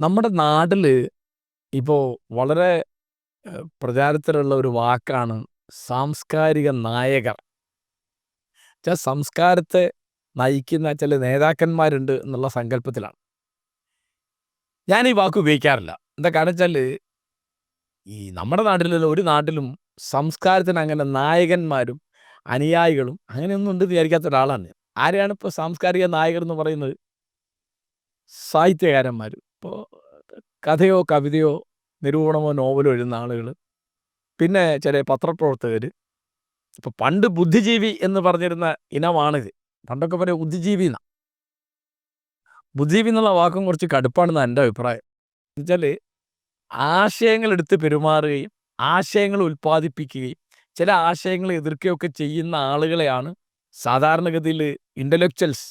നമ്മുടെ നാട്ടില് ഇപ്പോൾ വളരെ പ്രചാരത്തിലുള്ള ഒരു വാക്കാണ് സാംസ്കാരിക നായകർ. സംസ്കാരത്തെ നയിക്കുന്ന ചില നേതാക്കന്മാരുണ്ട് എന്നുള്ള സങ്കല്പത്തിലാണ് ഞാൻ ഈ വാക്ക് ഉപയോഗിക്കാറില്ല. എന്താ കാരണം വെച്ചാൽ ഈ നമ്മുടെ നാട്ടിലുള്ള ഒരു നാട്ടിലും സംസ്കാരത്തിന് അങ്ങനെ നായകന്മാരും അനുയായികളും അങ്ങനെയൊന്നും ഉണ്ടെന്ന് വിചാരിക്കാത്ത ഒരാളാണ് ഞാൻ. ആരെയാണ് ഇപ്പോൾ സാംസ്കാരിക നായകർ എന്ന് പറയുന്നത്? സാഹിത്യകാരന്മാർ. ഇപ്പോൾ കഥയോ കവിതയോ നിരൂപണമോ നോവലോ എഴുതുന്ന ആളുകൾ, പിന്നെ ചില പത്രപ്രവർത്തകർ. ഇപ്പം പണ്ട് ബുദ്ധിജീവി എന്ന് പറഞ്ഞിരുന്ന ഇനമാണിത്. പണ്ടൊക്കെ പറയും ബുദ്ധിജീവി എന്നാ. ബുദ്ധിജീവി എന്നുള്ള വാക്കും കുറച്ച് കടുപ്പാണെന്നാണ് എൻ്റെ അഭിപ്രായം. എന്നുവെച്ചാൽ ആശയങ്ങൾ എടുത്ത് പെരുമാറുകയും ആശയങ്ങൾ ഉൽപ്പാദിപ്പിക്കുകയും ചില ആശയങ്ങളെ എതിർക്കുകയൊക്കെ ചെയ്യുന്ന ആളുകളെയാണ് സാധാരണഗതിയിൽ ഇൻ്റലക്ച്വൽസ്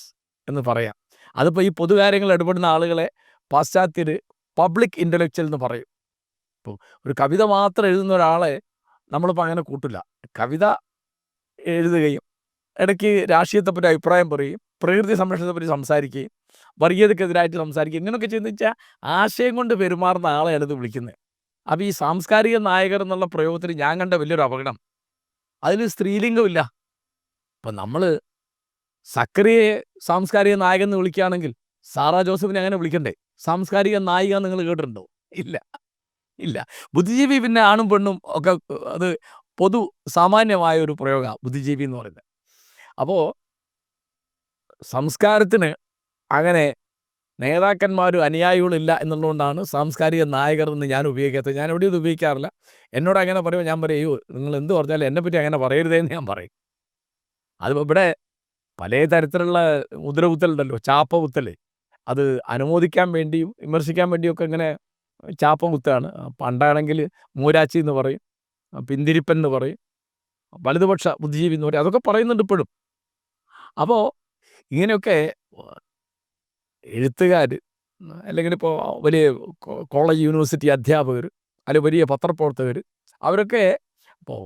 എന്ന് പറയാം. അതിപ്പോൾ ഈ പൊതുകാര്യങ്ങൾ ഇടപെടുന്ന ആളുകളെ പാശ്ചാത്യർ പബ്ലിക് ഇൻ്റലക്ച്വൽ എന്ന് പറയും. ഇപ്പോൾ ഒരു കവിത മാത്രം എഴുതുന്ന ഒരാളെ നമ്മളിപ്പോൾ അങ്ങനെ കൂട്ടില്ല. കവിത എഴുതുകയും ഇടയ്ക്ക് രാഷ്ട്രീയത്തെപ്പറ്റി അഭിപ്രായം പറയുകയും പ്രകൃതി സംരക്ഷണത്തെപ്പറ്റി സംസാരിക്കുകയും വർഗീയതക്കെതിരായിട്ട് സംസാരിക്കുകയും ഇങ്ങനെയൊക്കെ ചെയ്യുന്ന വെച്ചാൽ ആശയം കൊണ്ട് പെരുമാറുന്ന ആളെയാണ് ഇത് വിളിക്കുന്നത്. അപ്പോൾ ഈ സാംസ്കാരിക നായകർ എന്നുള്ള പ്രയോഗത്തിന് ഞാൻ കണ്ട വലിയൊരു അപകടം, അതിൽ സ്ത്രീലിംഗമില്ല. ഇപ്പം നമ്മൾ സക്കറിയെ സാംസ്കാരിക നായകൻ എന്ന് വിളിക്കുകയാണെങ്കിൽ സാറാ ജോസഫിനെ അങ്ങനെ വിളിക്കണ്ടേ? സാംസ്കാരിക നായിക നിങ്ങൾ കേട്ടിട്ടുണ്ടോ? ഇല്ല, ഇല്ല. ബുദ്ധിജീവി പിന്നെ ആണും പെണ്ണും ഒക്കെ അത് പൊതു സാമാന്യമായ ഒരു പ്രയോഗമാണ് ബുദ്ധിജീവി എന്ന് പറയുന്നത്. അപ്പോൾ സംസ്കാരത്തിന് അങ്ങനെ നേതാക്കന്മാരും അനുയായികളും ഇല്ല എന്നുള്ളതുകൊണ്ടാണ് സാംസ്കാരിക നായകർ എന്ന് ഞാൻ ഉപയോഗിക്കാത്തത്. ഞാൻ എവിടെയും ഇത് ഉപയോഗിക്കാറില്ല. എന്നോട് അങ്ങനെ പറയുമ്പോൾ ഞാൻ പറയും, നിങ്ങൾ എന്ത് പറഞ്ഞാലും എന്നെപ്പറ്റി അങ്ങനെ പറയരുതേന്ന് ഞാൻ പറയും. അതിപ്പോൾ ഇവിടെ പല തരത്തിലുള്ള മുദ്രകുത്തലുണ്ടല്ലോ, ചാപ്പ കുത്തൽ. അത് അനുമോദിക്കാൻ വേണ്ടിയും വിമർശിക്കാൻ വേണ്ടിയൊക്കെ ഇങ്ങനെ ചാപ്പ കുത്താണ്. പണ്ടാണെങ്കിൽ മൂരാച്ചി എന്ന് പറയും, പിന്തിരിപ്പൻ എന്ന് പറയും, വലതുപക്ഷ ബുദ്ധിജീവി എന്ന് പറയും, അതൊക്കെ പറയുന്നുണ്ട് ഇപ്പോഴും. അപ്പോൾ ഇങ്ങനെയൊക്കെ എഴുത്തുകാർ, അല്ലെങ്കിൽ ഇപ്പോൾ വലിയ കോളേജ് യൂണിവേഴ്സിറ്റി അധ്യാപകർ, അല്ലെങ്കിൽ വലിയ പത്രപ്രവർത്തകർ, അവരൊക്കെ ഇപ്പോൾ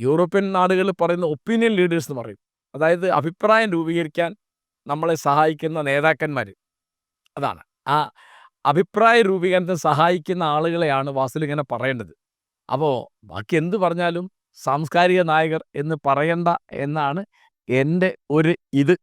യൂറോപ്യൻ നാടുകളിൽ പറയുന്ന ഒപ്പീനിയൻ ലീഡേഴ്സ് എന്ന് പറയും. അതായത് അഭിപ്രായം രൂപീകരിക്കാൻ നമ്മളെ സഹായിക്കുന്ന നേതാക്കന്മാർ. അതാണ് ആ അഭിപ്രായ രൂപീകരണത്തിന് സഹായിക്കുന്ന ആളുകളെയാണ് വാസ്തവത്തിൽ ഇങ്ങനെ പറയേണ്ടത്. അപ്പോൾ ബാക്കി എന്ത് പറഞ്ഞാലും സാംസ്കാരിക നായകർ എന്ന് പറയണ്ട എന്നാണ് എൻ്റെ ഒരു ഇത്.